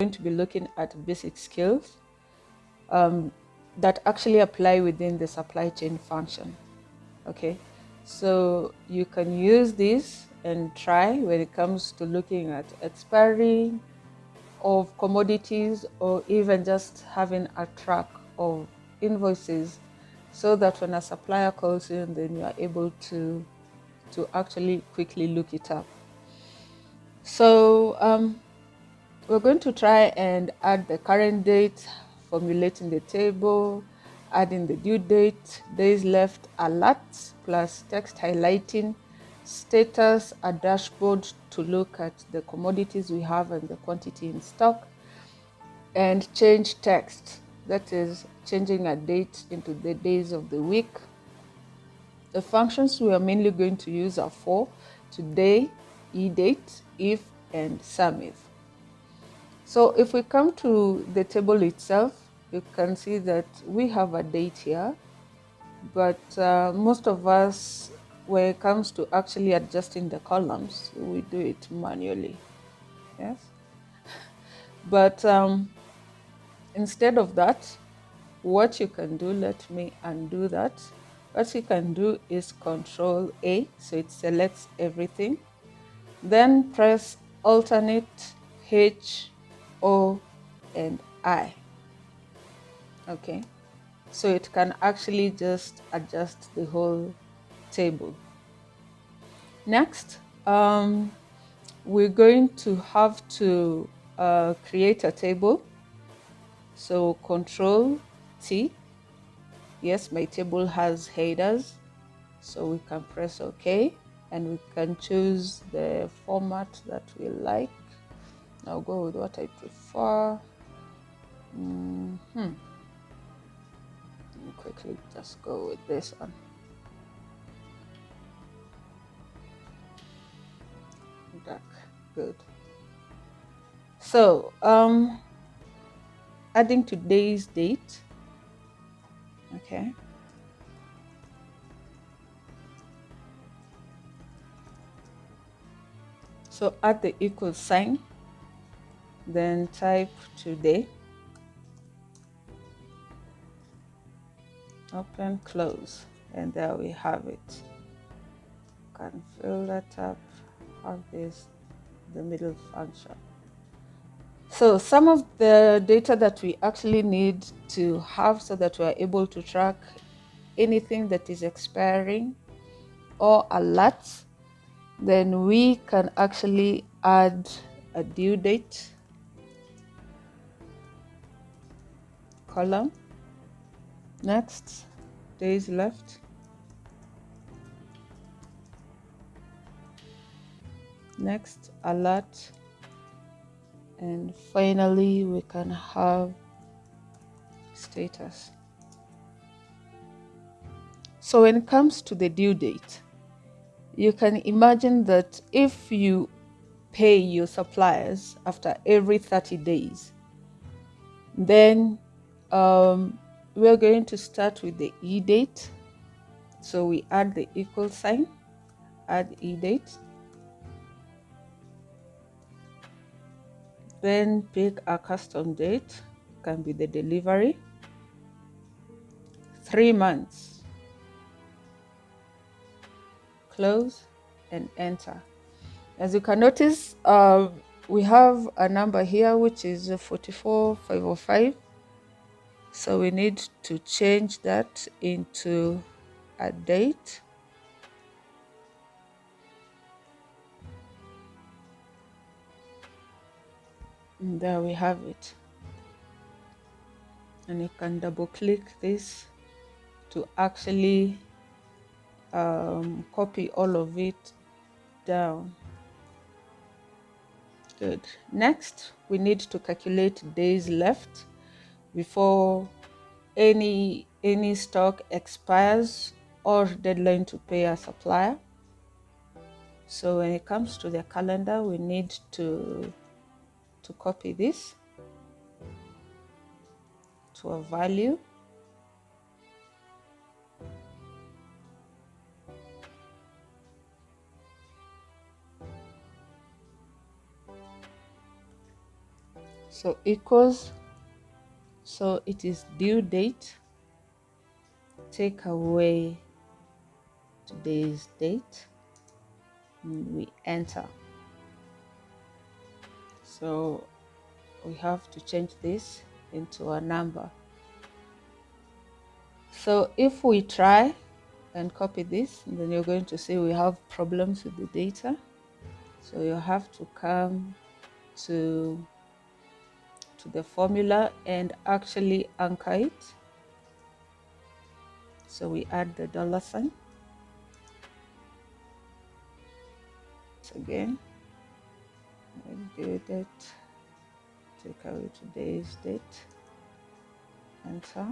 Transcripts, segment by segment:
going to be looking at basic skills that actually apply within the supply chain function. Okay, so you can use this and try when it comes to looking at expiry of commodities, or even just having a track of invoices, so that when a supplier calls in, then you are able to actually quickly look it up. So we're going to try and add the current date, formulating the table, adding the due date, days left, alerts, plus text highlighting, status, a dashboard to look at the commodities we have and the quantity in stock, and change text, that is changing a date into the days of the week. The functions we are mainly going to use are for today, EDATE, if, and Sumif. So if we come to the table itself, you can see that we have a date here, but most of us, when it comes to actually adjusting the columns, we do it manually. Yes. But instead of that, what you can do, let me undo that. What you can do is Control A, so it selects everything. Then press alternate H, O, and I. Okay, so it can actually just adjust the whole table. Next, we're going to have to create a table. So Control T. Yes, my table has headers, so we can press OK, and we can choose the format that we like. I'll go with what I prefer. Quickly just go with this one. Dark. Good. So adding today's date. Okay. So add the equal sign, then type today, open, close, and there we have it. Can fill that up, have this, the middle function. So some of the data that we actually need to have so that we're able to track anything that is expiring or alerts, then we can actually add a due date column. Next, days left. Next, alert. And finally, we can have status. So when it comes to the due date, you can imagine that if you pay your suppliers after every 30 days, then we're going to start with the EDATE. So we add the equal sign, add EDATE, then pick a custom date, can be the delivery, 3 months, close, and enter. As you can notice, we have a number here which is 44505. So we need to change that into a date. And there we have it. And you can double click this to actually copy all of it down. Good. Next, we need to calculate days left before any stock expires or deadline to pay a supplier. So when it comes to the calendar, we need to copy this to a value. So equals, so it is due date, take away today's date, and we enter. So we have to change this into a number. So if we try and copy this, then you're going to see we have problems with the data. So you have to come to the formula and actually anchor it. So we add the $sign again, and do that, take away today's date, enter.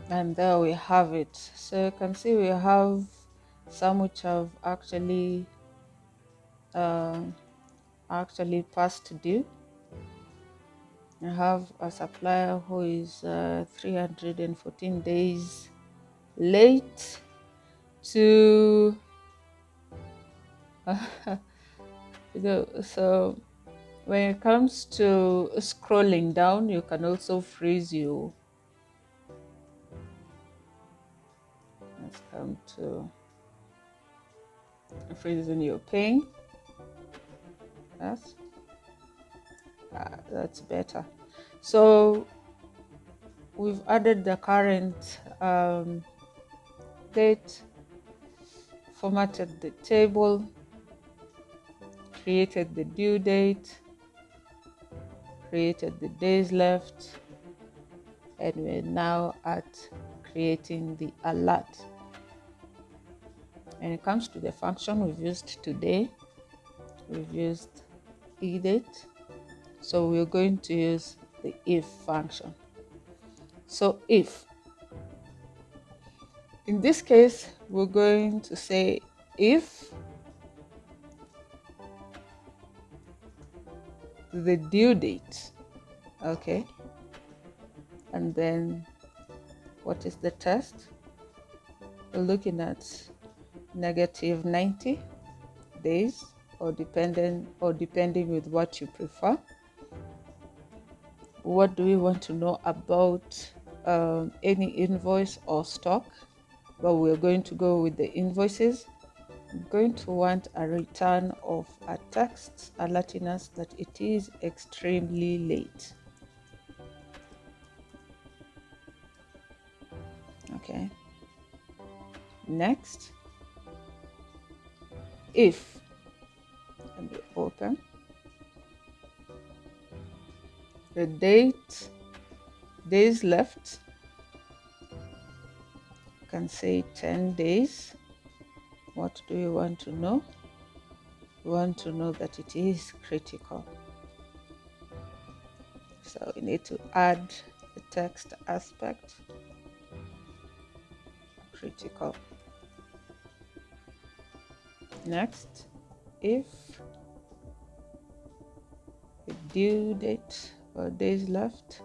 And there we have it. So you can see we have some which have actually past due. I have a supplier who is 314 days late to so when it comes to scrolling down, you can also freeze you. Let's come to freezing your paying. Yes, that's better. So we've added the current date, formatted the table, created the due date, created the days left, and we're now at creating the alert. When it comes to the function we've used today, we've used EDATE. So we're going to use the if function. So if, in this case, we're going to say if the due date, okay, and then what is the test? We're looking at negative 90 days, or depending with what you prefer. What do we want to know about any invoice or stock? But we're going to go with the invoices. I'm going to want a return of a text alerting us that it is extremely late. Okay. Next, if, and we open the days left, you can say 10 days. What do we want to know? We want to know that it is critical. So we need to add the text aspect, critical. Next, if the due date or days left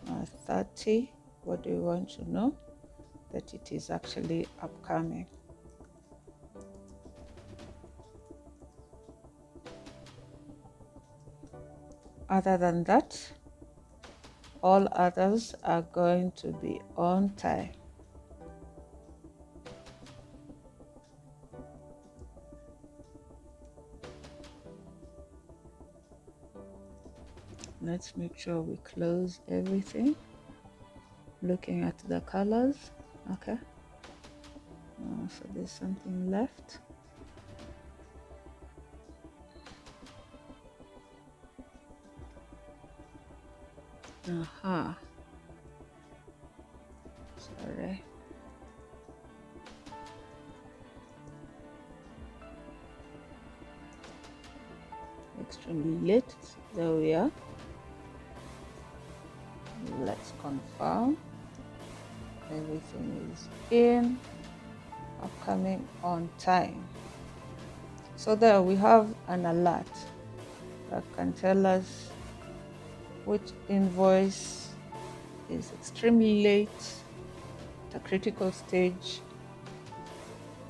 are 30, what do we want to know? That it is actually upcoming. Other than that, all others are going to be on time. Let's make sure we close everything. Looking at the colors, okay. So there's something left. Sorry. Extremely late. There we are. Let's confirm everything is in, upcoming, on time. So there we have an alert that can tell us which invoice is extremely late, a critical stage,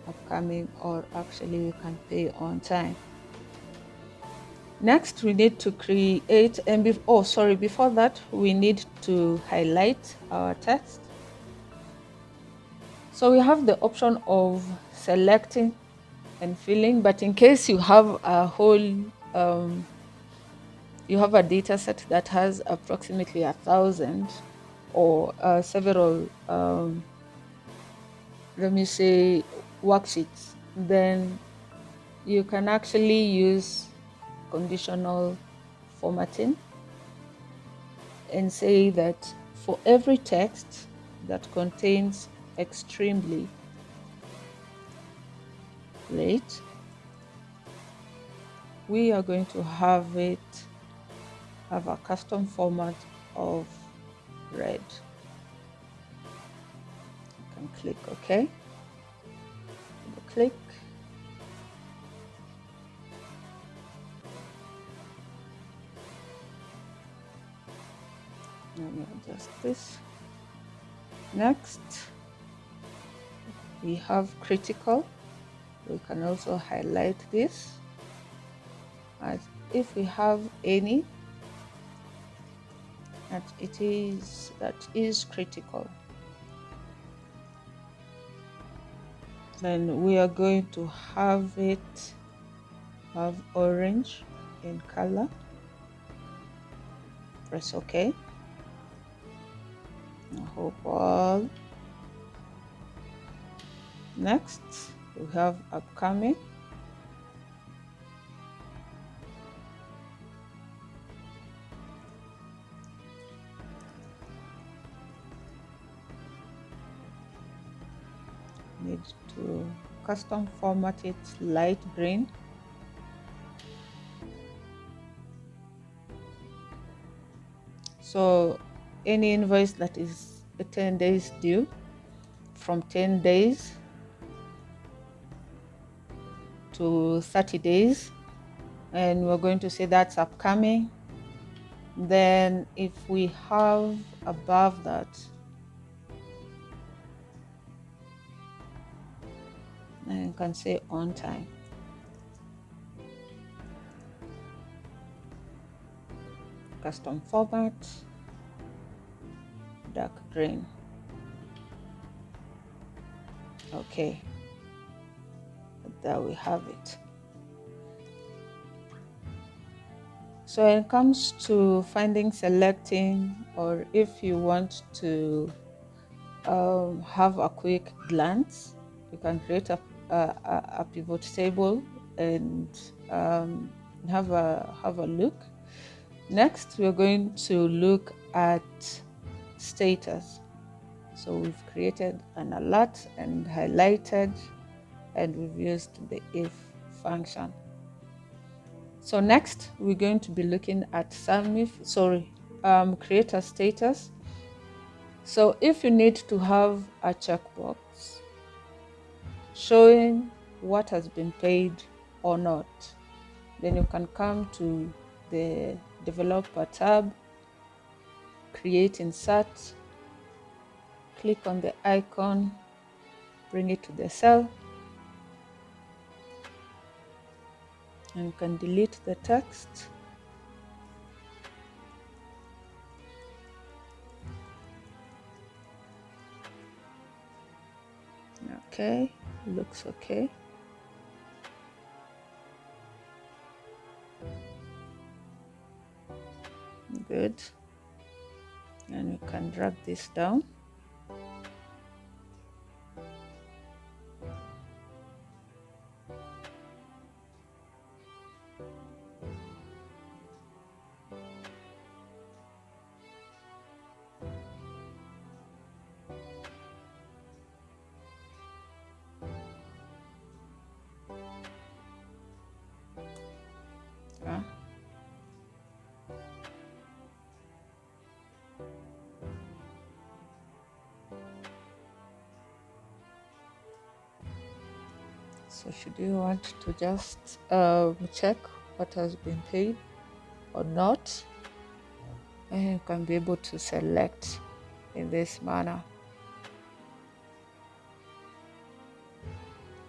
upcoming, or actually you can pay on time. Next, we need to create, and before that, we need to highlight our text. So we have the option of selecting and filling, but in case you have a whole, you have a data set that has approximately 1,000 or several, let me say, worksheets, then you can actually use conditional formatting and say that for every text that contains extremely late, we are going to have a custom format of red. You can click OK. Click. Let me adjust this. Next, we have critical. We can also highlight this as if we have any that is critical. Then we are going to have orange in color. Press OK. Hope all. Next, we have upcoming. Need to custom format it light green. So any invoice that is 10 days due, from 10 days to 30 days, and we're going to say that's upcoming. Then if we have above that, then you can say on time. Custom format, dark green. Okay, there we have it. So when it comes to finding, selecting, or if you want to have a quick glance, you can create a pivot table and have a look. Next, we're going to look at status. So we've created an alert and highlighted, and we've used the if function. So next, we're going to be looking at Sumif, create a status. So if you need to have a checkbox showing what has been paid or not, then you can come to the developer tab, create insert, click on the icon, bring it to the cell, and you can delete the text. Okay, looks okay. Good. And you can drag this down. So should you want to just check what has been paid or not, and you can be able to select in this manner.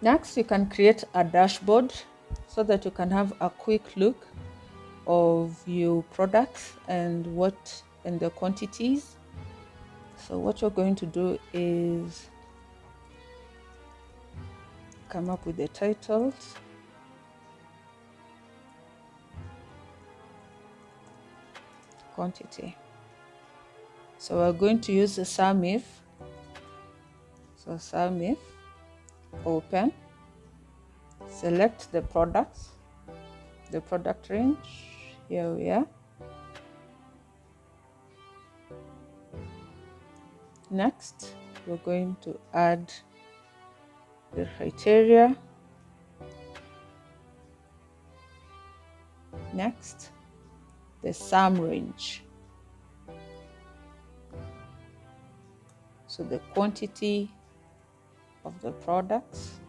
Next, you can create a dashboard so that you can have a quick look of your products and the quantities. So what you're going to do is come up with the titles, quantity. So we're going to use the Sumif. So Sumif, open, select the products, the product range. Here we are. Next, we're going to add the criteria. Next, the sum range. So the quantity of the products.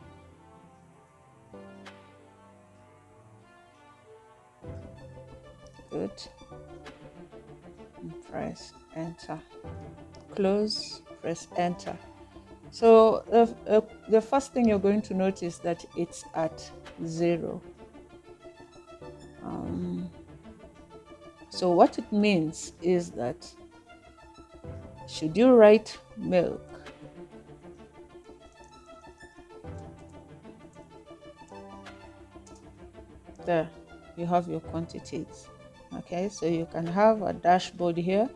Good. And press enter. Close, press enter. So the first thing you're going to notice that it's at 0. So what it means is that should you write milk, there you have your quantities. Okay, so you can have a dashboard here.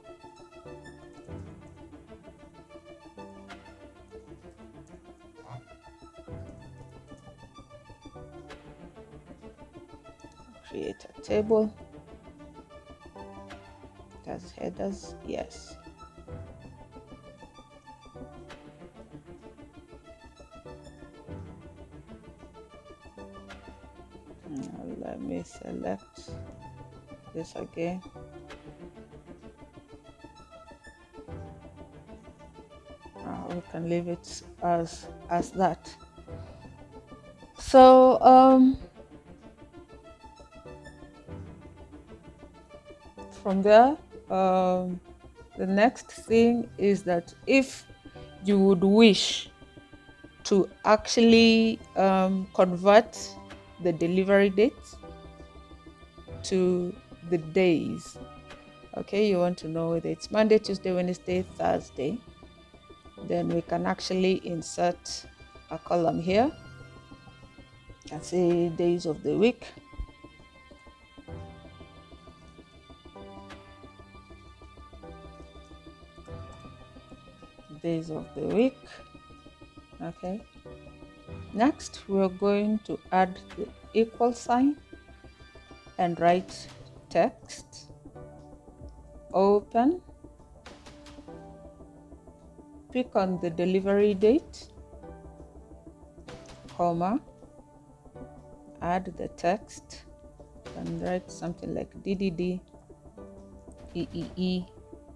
Create a table. Does headers? Yes. Now let me select this again. We can leave it as that. So from there, the next thing is that if you would wish to actually convert the delivery date to the days, okay, you want to know whether it's Monday, Tuesday, Wednesday, Thursday, then we can actually insert a column here. You can say days of the week. Days of the week. Okay. Next, we're going to add the equal sign and write text. Open. Pick on the delivery date, comma, add the text and write something like DDD, EEE,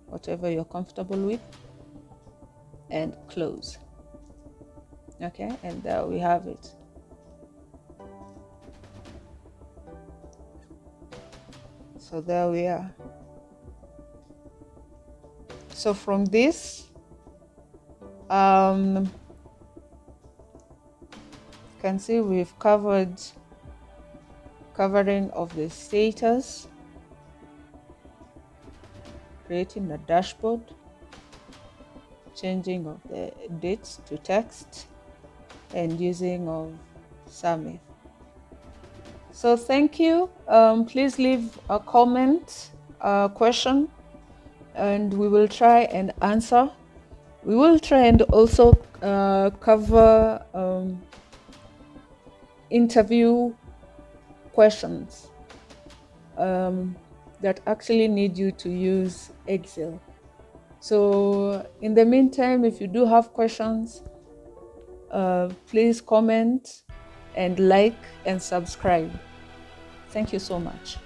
whatever you're comfortable with, and close. Okay, and there we have it. So there we are. So from this, you can see we've covering of the status, creating a dashboard, changing of the dates to text, and using of Sumif. So thank you. Please leave a comment, a question, and we will try and answer. We will try and also cover interview questions that actually need you to use Excel. So in the meantime, if you do have questions, please comment and like and subscribe. Thank you so much.